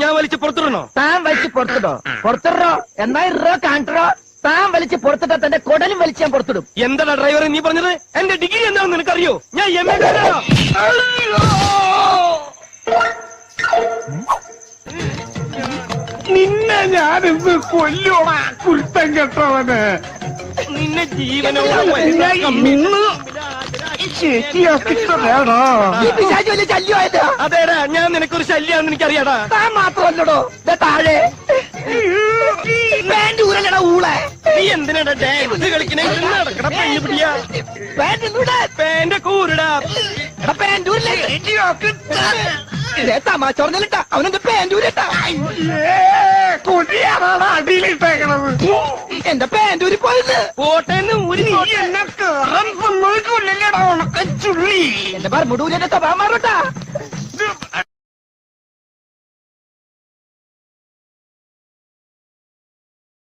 ഞാൻ വലിച്ച് പുറത്തിടണോ? താൻ വലിച്ച് പുറത്തിടോ? പുറത്തിടോ എന്നാ ഇറോ കാണിട്ടോ. താൻ വലിച്ച് പുറത്തിട്ടാ തന്റെ കൊടലും വലിച്ച് ഞാൻ പുറത്തിടും. എന്താടാ ഡ്രൈവർ നീ പറഞ്ഞത്? എന്റെ ഡിഗ്രി എന്താണെന്ന് നിനക്കറിയോ? ഞാൻ MA കാരനാ. നിന്നെ ഞാനിന്ന് കൊല്ലോടാ കുരുത്തം കെട്ടവന്. നിന്നെ ജീവനോട് ശരിയാക്കിട്ടേടാ. ശല്യമായത് അതേടാ, ഞാൻ നിനക്കൊരു ശല്യാണെന്ന് എനിക്കറിയാടാ. താൻ മാത്രമല്ലടോ താഴെ പാന്റ് ഊരല്ലടാ ഊളെ. നീ എന്തിനാടാ ഡാൻസ് കളിക്കണേ? നടക്കട പെണ്ണു പിടിയാ. പാന്റ് കൂരടാ. പാന്റ് ഊരില്ലേ? തമാശ പറഞ്ഞിട്ടാ അവനെന്റെ പാന്റ് ഊരിട്ടാ. കൊടിയാണാണ് അടിയിലിട്ടേക്കണത്. എന്റെ പാന്റ് ഊരി പോയത്. കോട്ടയെന്ന് ഊരി എന്നെ കേറാൻ സമ്മതിക്കില്ലല്ലേടാ ഉണക്കച്ചുള്ളി. എന്റെ പറമ്പൂരിന്റെ സ്വഭാവം മാറട്ടാ.